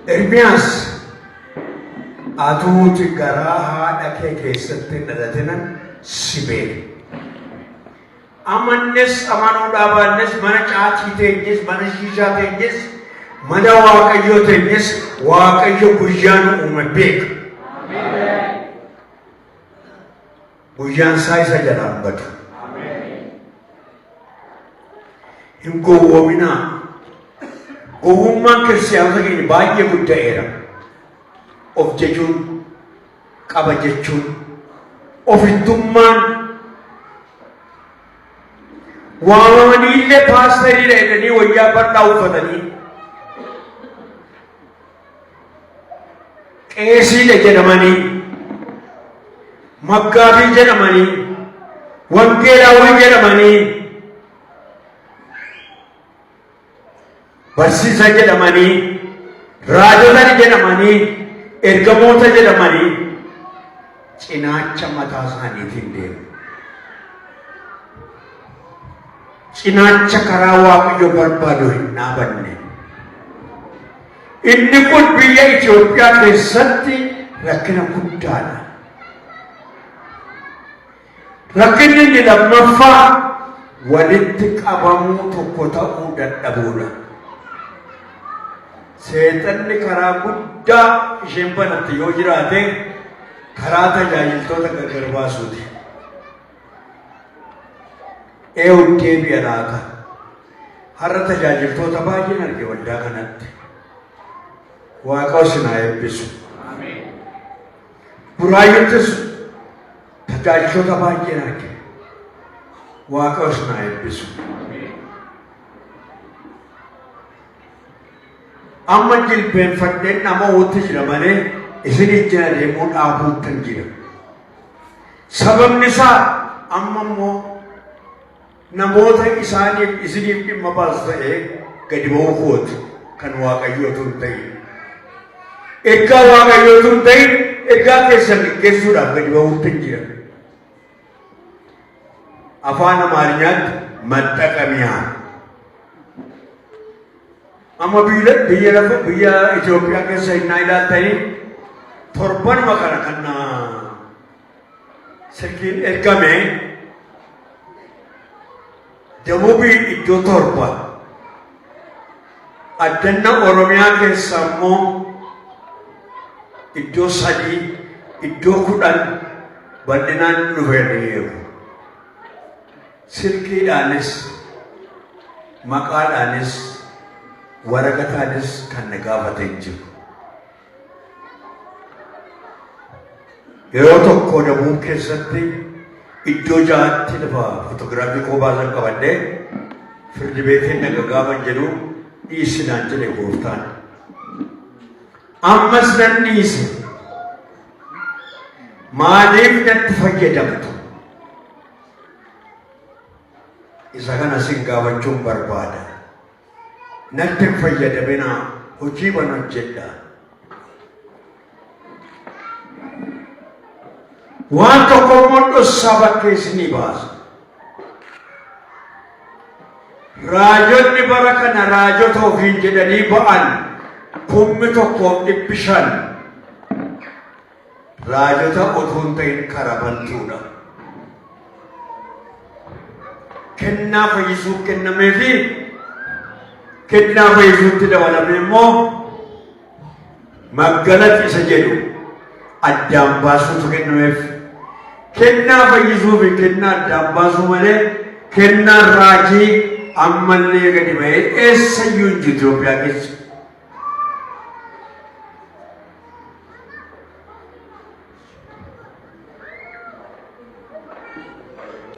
Ermiyaas atuuti garaa haadha kee keessatti dhalatinan si beeka. Amannes amanuudhaa baannes mana caatii teenyes mana shiishaa teenyes mana waaqayyoo teenyes waaqayyo guyyaa nu uume beeka. Guyyaan isaa isa jalaan badu. Hin gowwoominaa. Gowwummaan kiristaanota keenya baay'ee gudda'eera. Of jechuun, qaba jechuun, ofittummaan waamamanii illee paasterii jedhanii wayyaa bal'aa uffatanii qeesiidha jedhamanii maggaabii jedhamanii wangeelaawwan jedhamanii barsiisa jedhamanii raajota jedhamanii ergamoota jedhamanii cinaacha mataa isaaniitiin deemu. Cinaacha karaa waaqayyo barbaadu hin dhaabanne. Inni kun biyya Itoophiyaa keessatti rakkina guddaadha. Rakkinni inni lammaffaa walitti qabamuu tokko ta'uu dadhabuudha. Seexanni karaa guddaa isheen banatti yoo jiraate karaa tajaajiltoota gargar baasuuti. Eyu deebi'a laata. Har'a tajaajiltoota baay'een arge waldaa kanatti. Waaqa isinaa eebbisu. Buraayyuttis tajaajiltoota baay'een arge. Waaqa isinaa eebbisu. Amma jilbeenfadheen nama walitti jira malee isin ijjina deemuu dhaabuuttan jira. Sababni isaa amma immoo namoota isaaniif isiniif dhimma baasu ta'ee gadi ba'uu kootu kan waaqayyootu hin ta'in. Ergaa waaqayyootu hin ta'in ergaa keessan gaggeessuudhaaf gadi ba'uuttan jira. Afaan Amaarኛatti maxxaqamiyaa. Amma biyya Itoophiyaa keessa innaa ilaaltanii torbanuma kana kan sirkiin ergame Debubii iddoo torba Kadhannaa Oromiyaa keessa immoo iddoo 3 iddoo 10 bal'inaan dhufeeniiru. Sirkiidhaanis maqaadhaanis waraqataanis kan na gaafatee jiru. Yeroo tokko Debuu keessatti iddoo 6tti lafa fotoogiraafii koo baasan qabadhee firdi beetiin naga gaaban jedhu dhiisinaan jedhe gooftaan. Ammas nan dhiise. Maaliif natti fayyadamtu? Isa kana sin gaafachuun barbaada. Natti hin fayyadaminaa hojii ban hojjedhaa. Waan tokko immoo dhossaa bakkee isinii baasa. Raajonni bara kana raajota ofiin jedhanii ba'an 1,100 raajota otoo hin ta'in karabantuudha. Kennaa fayyisuuf kennamee fi kennaa fayyisuutti dabalamee immoo maggalatti isa jedhu addaan baasuutu kennameef. Kennaa fayyisuu fi kennaa addaan baasuu malee kennaa raajii ammallee gadi ba'ee eessayyuu hin jiru Itoophiyaa keessa.